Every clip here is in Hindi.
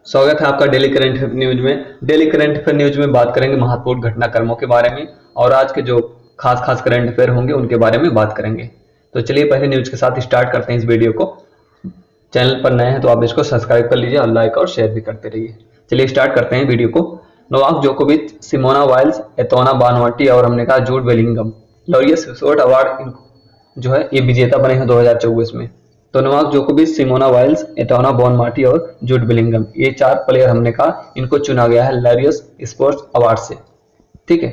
स्वागत है आपका डेली करंट अफेयर न्यूज में। डेली करंट अफेयर न्यूज में बात करेंगे महत्वपूर्ण घटनाक्रमों के बारे में और आज के जो खास करंट अफेयर होंगे उनके बारे में बात करेंगे। तो चलिए पहले न्यूज के साथ स्टार्ट करते हैं इस वीडियो को। चैनल पर नए हैं तो आप इसको सब्सक्राइब कर लीजिए और लाइक और शेयर भी करते रहिए। चलिए स्टार्ट करते हैं वीडियो को। नोवाक जोकोविच, सिमोना वाइल्स, एतोना बानवाटी और हमने कहा Jude Bellingham Laureus sport award जो है ये विजेता बने हैं 2024 में। तो नोवाक जोकोविच, सिमोना वाइल्स, एतोना बोनमार्टी और जूड बेलिंगम ये 4 प्लेयर हमने कहा इनको चुना गया है लॉरियस स्पोर्ट्स अवार्ड से। ठीक है,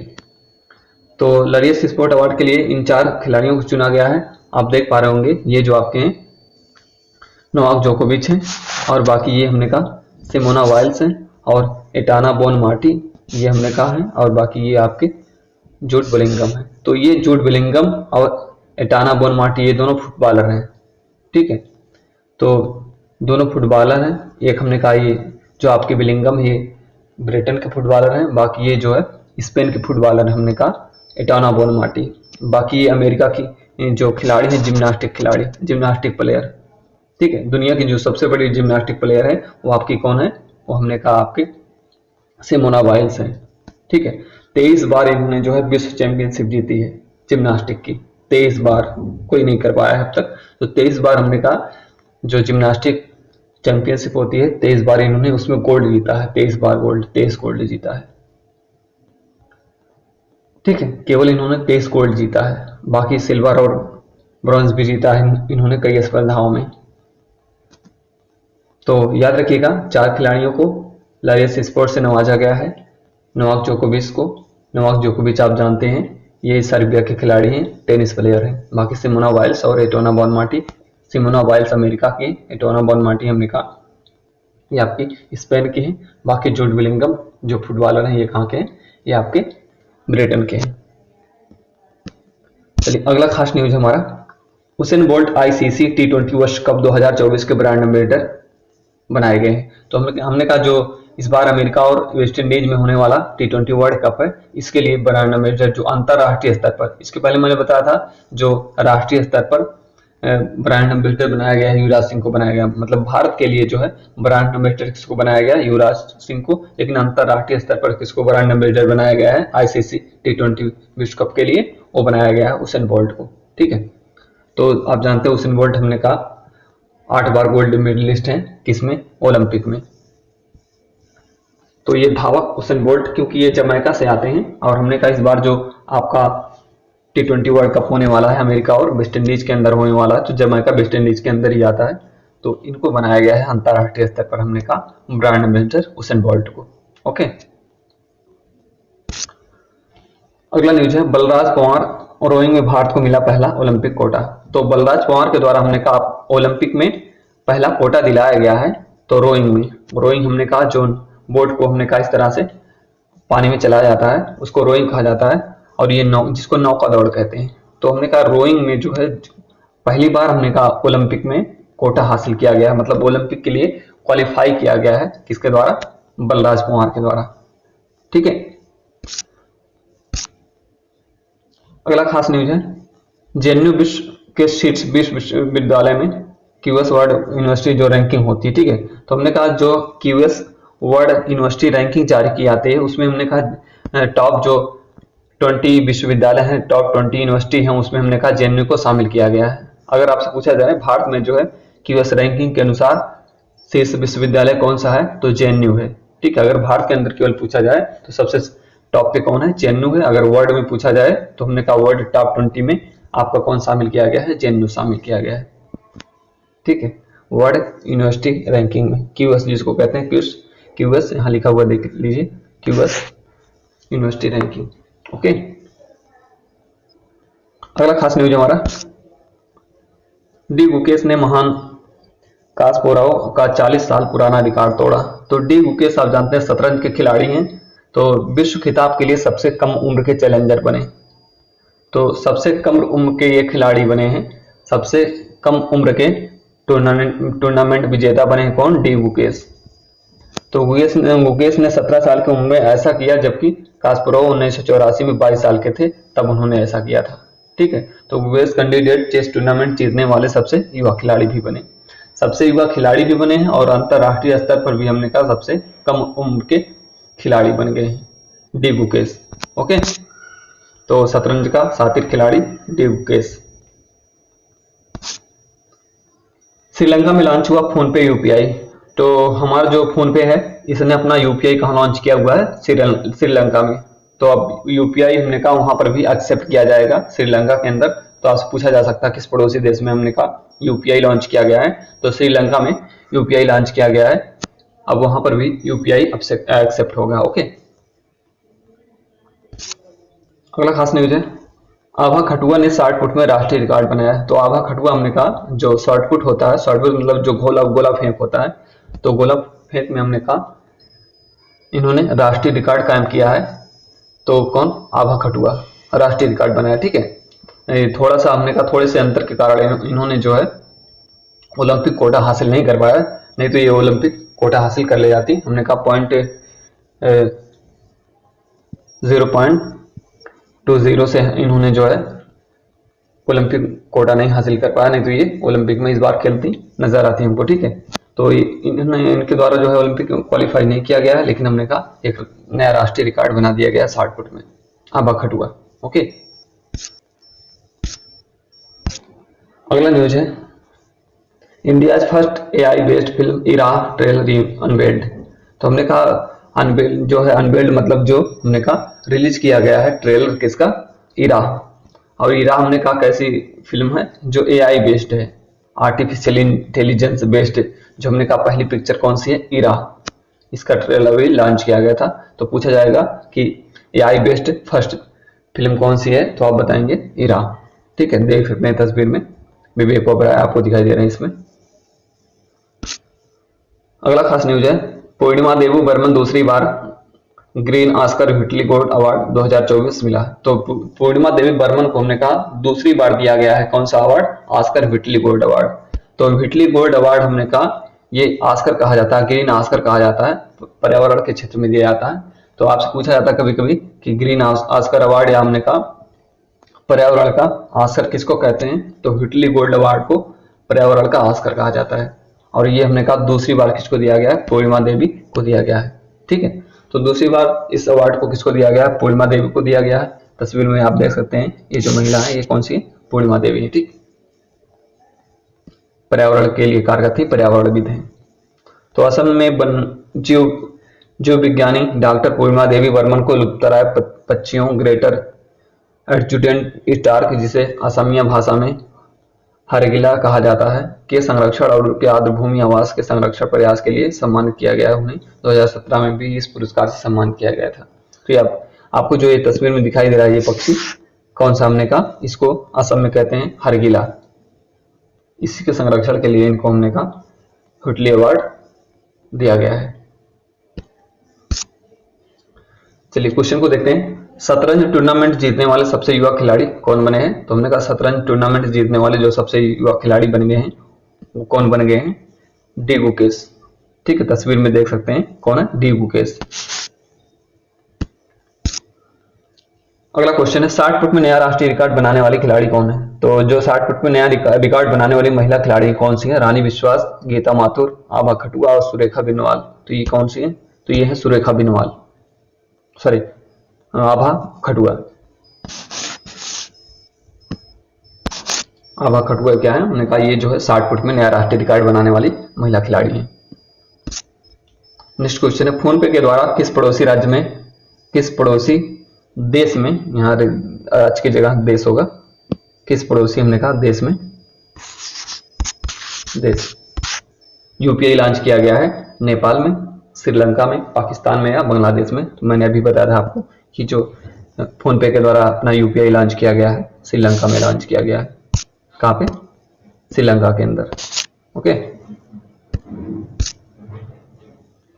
तो लॉरियस स्पोर्ट अवार्ड के लिए इन 4 खिलाड़ियों को चुना गया है। आप देख पा रहे होंगे ये जो आपके हैं नोवाक जोकोविच हैं और बाकी ये हमने कहा सिमोना वाइल्स हैं और एटाना बोनमार्टी ये हमने कहा है और बाकी ये आपके जूड बेलिंगम है। तो ये जूड बेलिंगम और एटाना बोनमार्टी ये दोनों फुटबॉलर हैं। ठीक है, तो दोनों फुटबॉलर हैं। एक हमने कहा ये जो आपके बेलिंगम ये ब्रिटेन के फुटबॉलर हैं, बाकी ये जो है स्पेन के फुटबॉलर हमने कहा एटाना बोनमार्टी। बाकी ये अमेरिका की जो खिलाड़ी हैं जिम्नास्टिक प्लेयर। ठीक है, दुनिया की जो सबसे बड़ी जिम्नास्टिक प्लेयर है वो आपकी कौन है, वो हमने कहा आपके सिमोना वाइल्स है। ठीक है, 23 बार इन्होंने जो है विश्व चैंपियनशिप जीती है जिम्नास्टिक की। 23 बार कोई नहीं कर पाया है अब तक। तो 23 बार हमने कहा जो जिम्नास्टिक चैंपियनशिप होती है 23 बार इन्होंने उसमें गोल्ड जीता है। 23 बार गोल्ड, 23 गोल्ड जीता है। ठीक है, केवल इन्होंने 23 गोल्ड जीता है, बाकी सिल्वर और ब्रॉन्ज भी जीता है इन्होंने कई स्पर्धाओं में। तो याद रखिएगा 4 खिलाड़ियों को लॉरियस स्पोर्ट्स से नवाजा गया है। नोवाक जोकोविच आप जानते हैं ये सर्बिया के खिलाड़ी हैं, टेनिस प्लेयर हैं। बाकी सिमोना वाइल्स और एटोना बोनमार्टी, सिमोना वाइल्स अमेरिका की, एटोना बोनमार्टी हमने कहा ये आपकी स्पेन की है। बाकी जूड बेलिंगम जो फुटबॉलर हैं ये कहाँ के हैं, ये आपके ब्रिटेन के हैं। चलिए अगला खास न्यूज हमारा, उसेन बोल्ट आईसीसी टी20 वर्ल्ड कप 2024 के ब्रांड एम्बेसडर बनाए गए हैं। तो हमने कहा जो इस बार अमेरिका और वेस्ट इंडीज में होने वाला टी20 वर्ल्ड कप है इसके लिए ब्रांड एम्बेसडर जो अंतरराष्ट्रीय स्तर पर, इसके पहले मैंने बताया था जो राष्ट्रीय स्तर पर ब्रांड एम्बेसडर बनाया गया है युवराज सिंह को बनाया गया। मतलब भारत के लिए जो है ब्रांड एम्बेसडर किसको बनाया गया, युवराज सिंह को। लेकिन अंतरराष्ट्रीय स्तर पर किसको ब्रांड एम्बेसडर बनाया गया है आईसीसी टी20 विश्व कप के लिए, वो बनाया गया है उसेन बोल्ट को। ठीक है, तो आप जानते हैं उसेन बोल्ट हमने कहा 8 बार गोल्ड मेडलिस्ट हैं किसमें, ओलंपिक में। तो ये धावक उसेन बोल्ट क्योंकि ये जमैका से आते हैं और हमने कहा इस बार जो आपका टी20 वर्ल्ड कप होने वाला है अमेरिका और वेस्ट इंडीज के अंदर होने वाला है, तो जमैका वेस्ट इंडीज के अंदर ही आता है। तो इनको बनाया गया है अंतरराष्ट्रीय स्तर पर हमने कहा ब्रांड एम्बेसडर उसेन बोल्ट को। ओके, अगला न्यूज है बलराज पवार रोइंग में भारत को मिला पहला ओलंपिक कोटा। तो बलराज पवार के द्वारा हमने कहा ओलंपिक में पहला कोटा दिलाया गया है। तो रोइंग में, रोइंग हमने कहा जो बोट को हमने कहा इस तरह से पानी में चलाया जाता है उसको रोइंग कहा जाता है और ये जिसको नौका दौड़ कहते हैं। तो हमने कहा रोइंग में जो है पहली बार हमने कहा ओलंपिक में कोटा हासिल किया गया है, मतलब ओलंपिक के लिए क्वालिफाई किया गया है किसके द्वारा, बलराज पवार के द्वारा। ठीक है, अगला खास न्यूज है जेएनयू विश्व के शीर्ष 20 विश्वविद्यालय में क्यूएस वर्ल्ड यूनिवर्सिटी जो रैंकिंग होती है। ठीक है, तो हमने कहा जो क्यूएस वर्ल्ड यूनिवर्सिटी रैंकिंग जारी की जाती है उसमें हमने कहा टॉप जो 20 विश्वविद्यालय हैं, टॉप 20 यूनिवर्सिटी हैं, उसमें हमने कहा जेएनयू को शामिल किया गया है। अगर आपसे पूछा जाए भारत में जो है क्यूएस रैंकिंग के अनुसार शीर्ष विश्वविद्यालय कौन सा है, तो जेएनयू है। ठीक है, अगर भारत के अंदर केवल पूछा जाए तो सबसे टॉप पे कौन है, जेएनयू है। अगर वर्ल्ड में पूछा जाए तो हमने कहा वर्ल्ड टॉप 20 में आपका कौन शामिल किया गया है, जेएनयू शामिल किया गया है। ठीक है, वर्ल्ड यूनिवर्सिटी रैंकिंग में क्यूएस जिसको कहते हैं क्यूएस यहाँ लिखा हुआ देख लीजिए, क्यूएस यूनिवर्सिटी रैंकिंग। ओके, अगला खास न्यूज हमारा डी गुकेश ने महान कास्पारोव का 40 साल पुराना रिकॉर्ड तोड़ा। तो डी गुकेश आप जानते हैं शतरंज के खिलाड़ी हैं, तो विश्व खिताब के लिए सबसे कम उम्र के चैलेंजर बने। तो सबसे कम उम्र के ये खिलाड़ी बने हैं, सबसे कम उम्र के टूर्नामेंट विजेता बने हैं कौन, डी गुकेश। तो गुकेश ने 17 साल की उम्र में ऐसा किया जबकि कास्पारोव 1984 में 22 साल के थे तब उन्होंने ऐसा किया था। ठीक है, तो गुकेश कैंडिडेट चेस टूर्नामेंट जीतने वाले सबसे युवा खिलाड़ी भी बने। सबसे युवा खिलाड़ी भी बने हैं और अंतरराष्ट्रीय स्तर पर भी हमने कहा सबसे कम उम्र के खिलाड़ी बन गए हैं, डी गुकेश। ओके, तो शतरंज का शातिर खिलाड़ी डी गुकेश। श्रीलंका में लॉन्च हुआ फोन पे यूपीआई। तो हमारा जो फोन पे है इसने अपना यूपीआई कहाँ लॉन्च किया हुआ है, श्रीलंका में। तो अब यूपीआई हमने कहा वहां पर भी एक्सेप्ट किया जाएगा श्रीलंका के अंदर। तो आपसे पूछा जा सकता है किस पड़ोसी देश में हमने कहा यूपीआई लॉन्च किया गया है, तो श्रीलंका में यूपीआई लॉन्च किया गया है। अब वहां पर भी यूपीआई एक्सेप्ट होगा। ओके, अगला खास न्यूज है, आभा खटुआ ने 60 फुट में राष्ट्रीय रिकॉर्ड बनाया है। तो आभा खटुआ हमने कहा जो शॉर्ट पुट होता है, शॉर्ट पुट मतलब जो गोला फेंक होता है, तो गोला फेंक में हमने कहा इन्होंने राष्ट्रीय रिकॉर्ड कायम किया है। तो कौन, आभा खटुआ राष्ट्रीय रिकॉर्ड बनाया। ठीक है, थोड़ा सा हमने कहा थोड़े से अंतर के कारण इन्होंने जो है ओलंपिक कोटा हासिल नहीं कर पाया, नहीं तो ये ओलंपिक कोटा हासिल कर ले जाती। हमने कहा 0.20 से इन्होंने जो है ओलंपिक कोटा नहीं हासिल कर पाया, नहीं तो ये ओलंपिक में इस बार खेलती नजर आती हमको। ठीक है, तो इनके द्वारा जो है ओलंपिक क्वालिफाई नहीं किया गया है, लेकिन हमने कहा एक नया राष्ट्रीय रिकॉर्ड बना दिया गया 60 फुट में, आभा खटुआ। ओके, अगला न्यूज है, India first AI based film Irah trailer unveiled. तो हमने कहा अनवेल्ड जो है, अनवेल्ड मतलब जो हमने कहा रिलीज किया गया है ट्रेलर किसका, इरा। और इरा हमने कहा कैसी फिल्म है, जो एआई बेस्ड है, आर्टिफिशियल इंटेलिजेंस बेस्ड। जो हमने कहा पहली पिक्चर कौन सी है, इरा, इसका ट्रेलर भी लॉन्च किया गया था। तो पूछा जाएगा कि एआई बेस्ड फर्स्ट फिल्म कौन सी है, तो आप बताएंगे इरा। ठीक है, देख सकते हैं तस्वीर में विवेक ओबराय आपको दिखाई दे रहे हैं इसमें। अगला खास न्यूज है, पूर्णिमा देवी बर्मन दूसरी बार green Oscar Whitley gold award 2024 मिला। तो पूर्णिमा देवी बर्मन को हमने कहा दूसरी बार दिया गया है कौन सा award, Oscar Whitley gold award. तो व्हिटली गोल्ड अवार्ड हमने कहा ये ऑस्कर कहा जाता है, ग्रीन ऑस्कर कहा जाता है, पर्यावरण के क्षेत्र में दिया जाता है। तो आपसे पूछा जाता है कभी कभी कि ग्रीन ऑस्कर अवार्ड या हमने कहा पर्यावरण का ऑस्कर किसको कहते हैं, तो व्हिटली गोल्ड अवार्ड को पर्यावरण का ऑस्कर कहा जाता है। और ये हमने कहा दूसरी बार किसको दिया गया है, पूर्णिमा देवी को दिया गया है। ठीक है, तो दूसरी बार इस अवार्ड को किसको दिया गया है, पूर्णिमा देवी को दिया गया है। तस्वीर में आप देख सकते हैं ये जो महिला है ये कौन सी है, पूर्णिमा देवी है। ठीक, पर्यावरण के लिए कार्यरत थी, पर्यावरणविद है। तो असम में जीव विज्ञानी डॉक्टर पूर्णिमा देवी बर्मन को लुप्तराय पक्षियों ग्रेटर एडजुटेंट स्टार्क, जिसे असमिया भाषा में हरगिला कहा जाता है, के संरक्षण और उनके आर्द्रभूमि आवास के संरक्षण प्रयास के लिए सम्मानित किया गया है। उन्हें 2017 में भी इस पुरस्कार से सम्मानित किया गया था। तो ये आपको जो ये तस्वीर में दिखाई दे रहा है ये पक्षी कौन सा, हमने कहा इसको असम में कहते हैं हरगिला। इसी के संरक्षण के लिए इनको हमने कहा व्हिटली अवार्ड दिया गया है। चलिए क्वेश्चन को देखते हैं, शतरंज टूर्नामेंट जीतने वाले सबसे युवा खिलाड़ी कौन बने हैं। तो हमने कहा शतरंज टूर्नामेंट जीतने वाले जो सबसे युवा खिलाड़ी बन गए हैं वो कौन बन गए हैं, डी गुकेश। ठीक है, तस्वीर में देख सकते हैं कौन है, डी गुकेश। अगला क्वेश्चन है, 60 फुट में नया राष्ट्रीय रिकॉर्ड बनाने वाली खिलाड़ी कौन है। तो जो 60 फुट में नया रिकॉर्ड बनाने वाली महिला खिलाड़ी कौन सी है, रानी विश्वास, गीता माथुर, आभा खटुआ और सुरेखा बिनवाल। तो ये कौन सी है, तो ये है सुरेखा बिनवाल, सॉरी आभा खटुआ। आभा खटुआ क्या है, हमने कहा ये जो है 60 फुट में नया राष्ट्रीय रिकॉर्ड बनाने वाली महिला खिलाड़ी है। नेक्स्ट क्वेश्चन है, फोन पे के द्वारा किस पड़ोसी राज्य में, किस पड़ोसी देश में, यहाँ राज्य की जगह देश होगा, किस पड़ोसी हमने कहा देश में, देश यूपीआई लॉन्च किया गया है, नेपाल में, श्रीलंका में, पाकिस्तान में या बांग्लादेश में। तो मैंने अभी बताया था आपको कि जो फोन पे के द्वारा अपना यूपीआई लॉन्च किया गया है श्रीलंका में लॉन्च किया गया है। कहाँ पे, श्रीलंका के अंदर। ओके,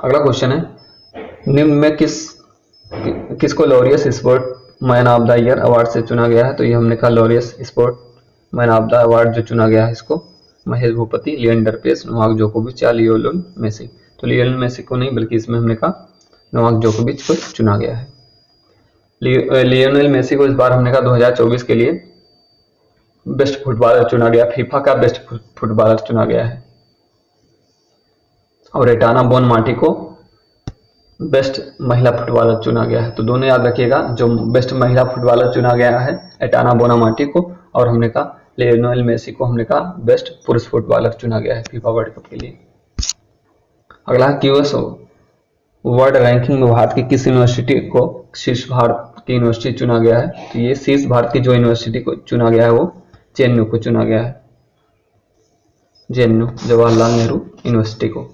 अगला क्वेश्चन है, निम्न में किसको Laureus sport man of the year award से चुना गया है। तो ये हमने कहा Laureus sport man of the award जो चुना गया है इसको महेश भूपति, लिएंडर पेस, नोवाक जोकोविच या लियोनेल मेसी। तो लियोनेल मेसी को नहीं बल्कि इसमें हमने कहा नोवाक जोकोविच को चुना गया है। लियोनेल मेसी को इस बार हमने कहा 2024 के लिए बेस्ट फुटबॉलर चुना गया, फीफा का बेस्ट फुटबॉलर चुना गया है। और एटाना बोनमाटी को बेस्ट महिला फुटबॉलर चुना गया है। तो दोनों याद रखिएगा, जो बेस्ट महिला फुटबॉलर चुना गया है एटाना बोनामाटी को, और हमने कहा लियोनेल मेसी को हमने कहा बेस्ट पुरुष फुटबॉलर चुना गया है फीफा वर्ल्ड कप के लिए। अगला क्यूएस वर्ल्ड रैंकिंग में भारत की किस यूनिवर्सिटी को शीर्ष भारत की यूनिवर्सिटी चुना गया है? तो ये शीर्ष भारत की जो यूनिवर्सिटी को चुना गया है वो जेएनयू को चुना गया है। जेएनयू जवाहरलाल नेहरू यूनिवर्सिटी को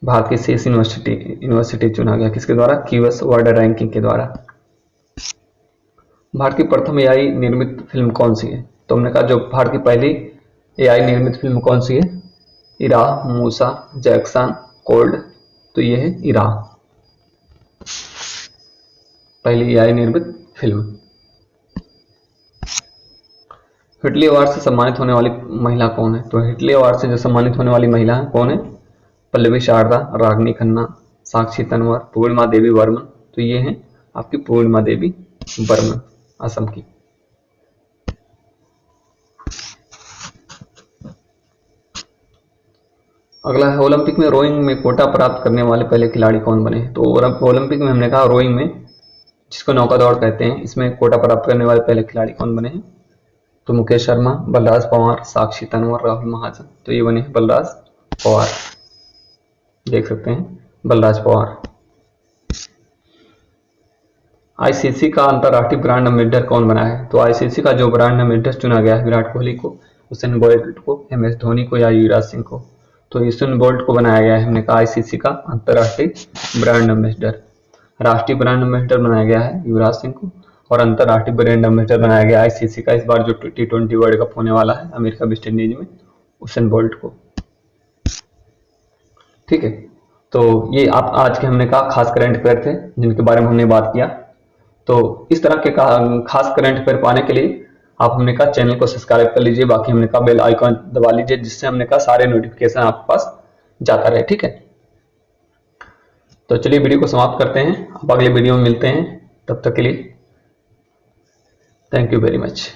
भारत की शीर्ष यूनिवर्सिटी चुना गया, किसके द्वारा? क्यूएस वर्ल्ड रैंकिंग के द्वारा। भारत की प्रथम एआई निर्मित फिल्म कौन सी है? तो हमने कहा जो भारत की पहली एआई निर्मित फिल्म कौन सी है? इरा, मूसा, जैक्सन, कोल्ड। तो ये है इरा, पहली एआई निर्मित फिल्म। हिटली अवार्ड से सम्मानित होने वाली महिला कौन है? तो हिटली अवार्ड से जो सम्मानित होने वाली महिला है कौन है? पल्लवी शारदा, रागिनी खन्ना, साक्षी तन्वर, पूर्णिमा देवी बर्मन। तो ये है आपकी पूर्णिमा देवी बर्मन, असम की। अगला है ओलंपिक में रोइंग में कोटा प्राप्त करने वाले पहले खिलाड़ी कौन बने? तो ओलंपिक में हमने कहा रोइंग में, जिसको नौका दौड़ कहते हैं, इसमें कोटा प्राप्त करने वाले पहले खिलाड़ी कौन बने हैं? तो मुकेश शर्मा, बलराज पवार, साक्षी तन्वर, राहुल महाजन। तो ये बने बलराज पवार, देख सकते हैं बलराज पवार। आईसीसी का अंतरराष्ट्रीय ब्रांड एम्बेसडर कौन बना है? तो आईसीसी का जो ब्रांड एम्बेसडर चुना गया है विराट कोहली को, हुसैन बोल्ट को, एमएस धोनी को या युवराज सिंह को। तो हुसैन बोल्ट को बनाया गया है हमने कहा आईसीसी का अंतरराष्ट्रीय ब्रांड एम्बेसडर। राष्ट्रीय ब्रांड एम्बेसडर बनाया गया है युवराज सिंह को, और अंतरराष्ट्रीय ब्रांड एम्बेसडर बनाया गया आईसीसी का इस बार जो T20 वर्ल्ड कप होने वाला है अमेरिका वेस्ट इंडीज में, हुसैन बोल्ट को। ठीक है, तो ये आप आज के हमने कहा खास करंट अफेयर थे जिनके बारे में हमने बात किया। तो इस तरह के खास करंट अफेयर पाने के लिए आप हमने कहा चैनल को सब्सक्राइब कर लीजिए, बाकी हमने कहा बेल आइकॉन दबा लीजिए, जिससे हमने कहा सारे नोटिफिकेशन आपके पास जाता रहे। ठीक है, तो चलिए वीडियो को समाप्त करते हैं, अब अगले वीडियो में मिलते हैं, तब तक के लिए थैंक यू वेरी मच।